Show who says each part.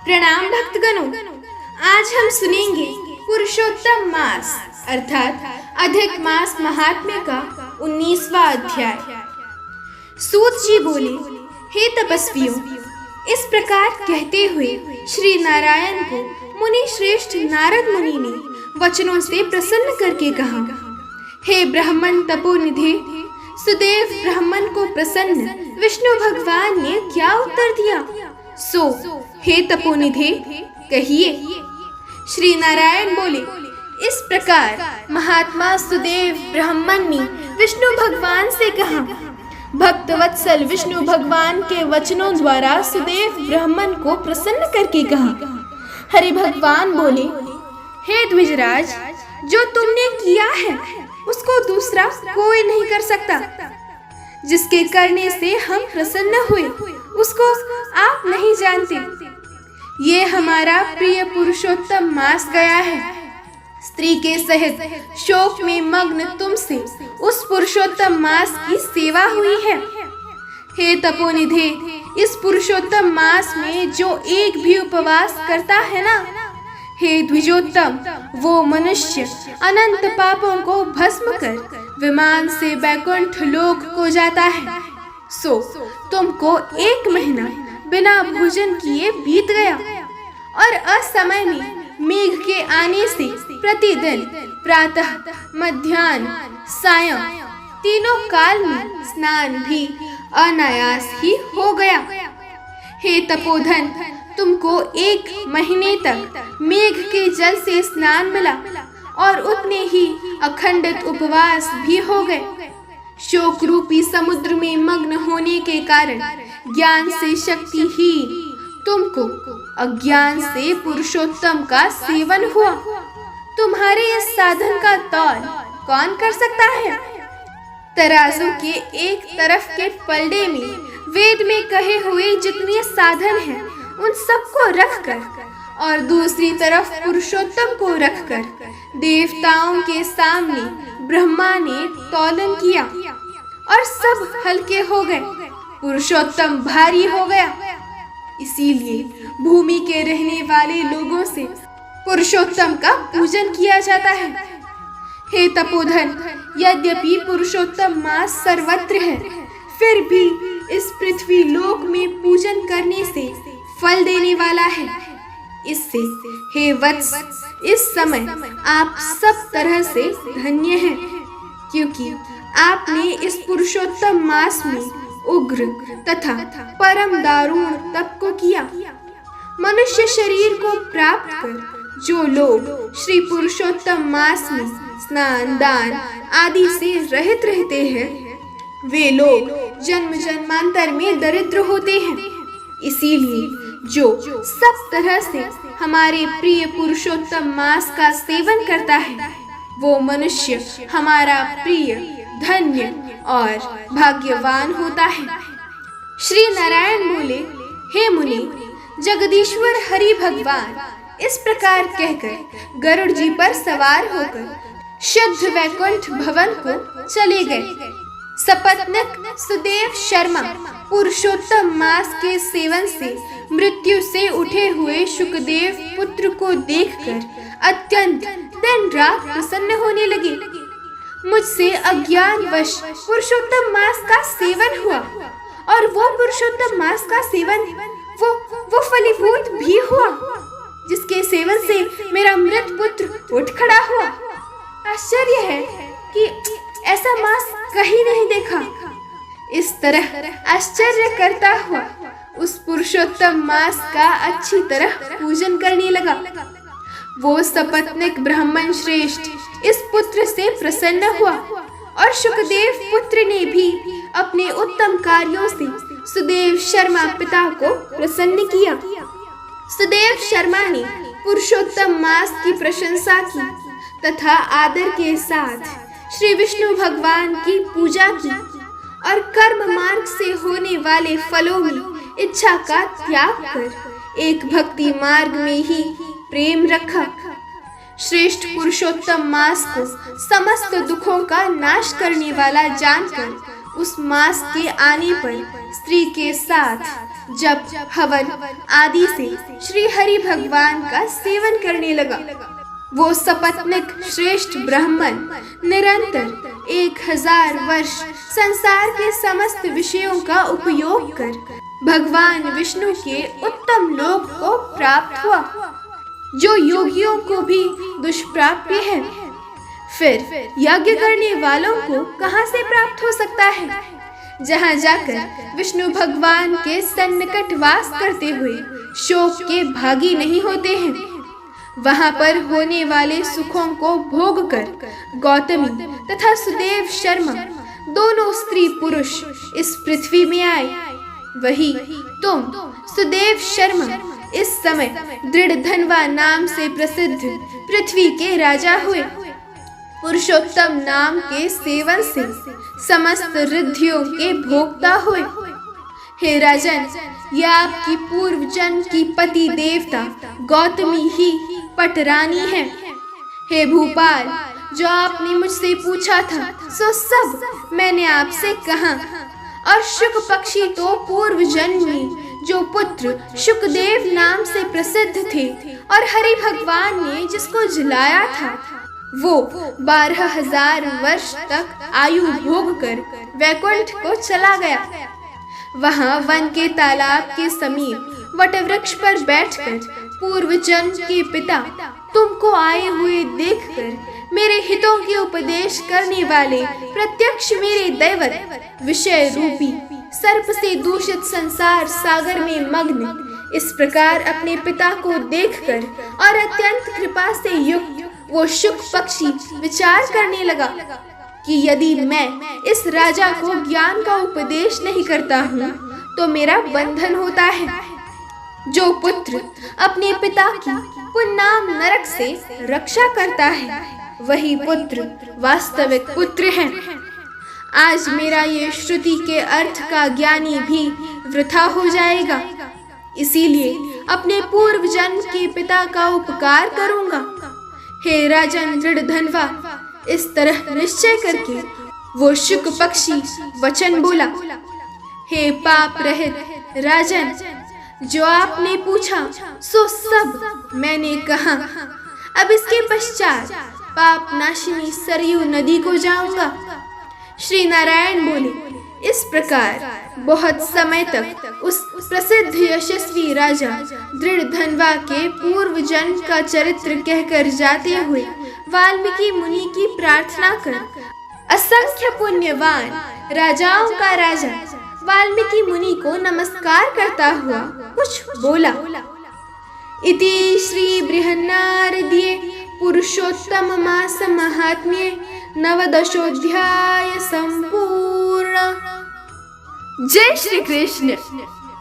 Speaker 1: प्रणाम भक्तगणों। आज हम सुनेंगे पुरुषोत्तम मास अर्थात अधिक मास महात्म्य का 19वां अध्याय। सूत जी बोले, हे तपस्वियों, इस प्रकार कहते हुए श्री नारायण को मुनि श्रेष्ठ नारद मुनि ने वचनों से प्रसन्न करके कहा, हे ब्राह्मण तपोनिधे, सुदेव ब्राह्मण को प्रसन्न विष्णु भगवान ने क्या उत्तर दिया, सो हे तपोनिधे कहिए। श्री नारायण बोले, इस प्रकार महात्मा सुदेव ब्राह्मण ने विष्णु भगवान से कहा। भक्तवत्सल विष्णु भगवान के वचनों द्वारा सुदेव ब्राह्मण को प्रसन्न करके कहा। हरि भगवान बोले, हे द्विजराज, जो तुमने किया है उसको दूसरा कोई नहीं कर सकता। जिसके करने से हम प्रसन्न हुए उसको आप नहीं जानते। ये हमारा प्रिय पुरुषोत्तम मास गया है। स्त्री के सहित शोक में मग्न तुमसे उस पुरुषोत्तम मास की सेवा हुई है। हे तपोनिधे, इस पुरुषोत्तम मास में जो एक भी उपवास करता है ना, हे द्विजोत्तम, वो मनुष्य अनंत पापों को भस्म कर विमान से बैकुंठ लोक को जाता है। सो तुमको 1 महीना बिना भोजन किए बीत गया और असमय में मेघ के आने से प्रतिदिन प्रातः, मध्याह्न, सायं तीनों काल में स्नान भी अनायास ही हो गया। हे तपोधन, तुमको 1 महीने तक मेघ के जल से स्नान मिला और उतने ही अखंडित उपवास भी हो गए। शोक रूपी समुद्र में मग्न होने के कारण ज्ञान से शक्तिहीन तुमको अज्ञान से पुरुषोत्तम का सेवन हुआ। तुम्हारे इस साधन का तौल कौन कर सकता है? तराजू के एक तरफ के पलड़े में वेद में कहे हुए जितने साधन हैं उन सबको रखकर और दूसरी तरफ पुरुषोत्तम को रखकर देवताओं के सामने ब्रह्मा ने तौलन किया और सब हल्के हो गए। पुरुषोत्तम भारी हो गया। इसीलिए भूमि के रहने वाले लोगों से पुरुषोत्तम का पूजन किया जाता है। हे तपोधन, यद्यपि पुरुषोत्तम मास सर्वत्र है, फिर भी इस पृथ्वी लोक में पूजन करने से फल देने वाला है। इससे हे वत्स, इस समय आप सब तरह से धन्य हैं, क्योंकि आपने इस पुरुषोत्तम मास में उग्र तथा परम दारुण तप को किया। मनुष्य शरीर को प्राप्त कर जो लोग श्री पुरुषोत्तम मास में स्नान, दान आदि से रहित रहते हैं, वे लोग जन्म जन्मांतर में दरिद्र होते हैं। इसीलिए जो सब तरह से हमारे प्रिय पुरुषोत्तम मास का सेवन करता है, वो मनुष्य हमारा प्रिय, धन्य और भाग्यवान होता है। श्री नारायण बोले, हे मुनि, जगदीश्वर हरि भगवान इस प्रकार कहकर गरुड़ जी पर सवार होकर शुद्ध वैकुंठ भवन को चले गए। सपत्नीक सुदेव शर्मा पुरुषोत्तम मास के सेवन से मृत्यु से उठे हुए शुकदेव पुत्र को देखकर अत्यंत दिन रात प्रसन्न होने लगे। मुझसे अज्ञानवश पुरुषोत्तम मास का सेवन हुआ और वो पुरुषोत्तम मास का सेवन वो फलीभूत भी हुआ, जिसके सेवन से मेरा मृत पुत्र उठ खड़ा हुआ। आश्चर्य है कि ऐसा मास कहीं नहीं देखा। इस तरह आश्चर्य करता हुआ उस पुरुषोत्तम मास का अच्छी तरह पूजन करने लगा। वो सपत्नीक ब्राह्मण श्रेष्ठ इस पुत्र से प्रसन्न हुआ और शुकदेव पुत्र ने भी अपने उत्तम कार्यों से सुदेव शर्मा पिता को प्रसन्न किया। सुदेव शर्मा ने पुरुषोत्तम मास की प्रशंसा की तथा आदर के साथ श्री विष्णु भगवान की पूजा की और कर्म मार्ग से होने वाले फलों में इच्छा का त्याग कर एक भक्ति मार्ग में ही प्रेम रखा। श्रेष्ठ पुरुषोत्तम मास को समस्त दुखों का नाश करने वाला जानकर उस मास के आने पर स्त्री के साथ जप, हवन आदि से श्री हरि भगवान का सेवन करने लगा। वो सपत्निक श्रेष्ठ ब्राह्मण निरंतर 1000 वर्ष संसार के समस्त विषयों का उपयोग कर भगवान विष्णु के उत्तम लोक को प्राप्त हुआ, जो योगियों को भी दुष्प्राप्य है। फिर यज्ञ करने वालों को कहां से प्राप्त हो सकता है? जहां जाकर विष्णु भगवान के सन्निकट वास करते हुए शोक के भागी नहीं होते हैं, वहां पर होने वाले सुखों को भोग कर गौतमी तथा सुदेव शर्मा दोनों स्त्री पुरुष इस पृथ्वी में आए। वही तुम सुदेव शर्मा इस समय दृढ़धनवा नाम से प्रसिद्ध पृथ्वी के राजा हुए। पुरुषोत्तम नाम के सेवन से समस्त रिद्धियों के भोक्ता हुए। हे राजन, यह आपकी पूर्व जन्म की पति देवता गौतमी ही पटरानी है। हे भूपाल, जो आपने मुझसे पूछा था सो सब मैंने आपसे कहा। और शुक पक्षी तो पूर्व जन्म में जो पुत्र शुकदेव नाम से प्रसिद्ध थे और हरि भगवान ने जिसको जलाया था, वो 12,000 वर्ष तक आयु भोग कर वैकुंठ को चला गया। वहां वन के तालाब के समीप वटवृक्ष पर बैठकर पूर्व जन्म के पिता तुमको आए हुए देखकर मेरे हितों के उपदेश करने वाले प्रत्यक्ष मेरे दैवत विषय रूपी सर्प से दूषित संसार सागर में मग्न इस प्रकार अपने पिता को देखकर और अत्यंत कृपा से युक्त वो शुक पक्षी विचार करने लगा कि यदि मैं इस राजा को ज्ञान का उपदेश नहीं करता हूँ तो मेरा बंधन होता है। जो पुत्र अपने पिता की पुन्नाम नरक से रक्षा करता है, वही पुत्र वास्तविक पुत्र है। आज मेरा ये श्रुति के अर्थ का ज्ञानी भी वृथा हो जाएगा, इसीलिए अपने पूर्व जन्म के पिता का उपकार करूंगा। हे राजन दृढ़धनवा, इस तरह निश्चय करके वो शुक पक्षी वचन बोला। हे पाप रहित राजन, जो आपने पूछा सो सब मैंने कहा। अब इसके पश्चात पाप नाशिनी सरयू नदी को जाऊंगा। श्री नारायण बोले। इस प्रकार बहुत समय तक उस प्रसिद्ध यशस्वी राजा दृढ़धनवा के पूर्व जन्म का चरित्र कहकर जाते हुए वाल्मीकि मुनि की प्रार्थना कर असंख्य पुण्यवान राजाओं का राजा वाल्मीकि मुनि को नमस्कार करता हुआ कुछ बोला। इति श्री बृहन्नारद्ये पुरुषोत्तम मास महात्म्ये 9दशोऽध्याय संपूर्ण। जय श्री कृष्ण।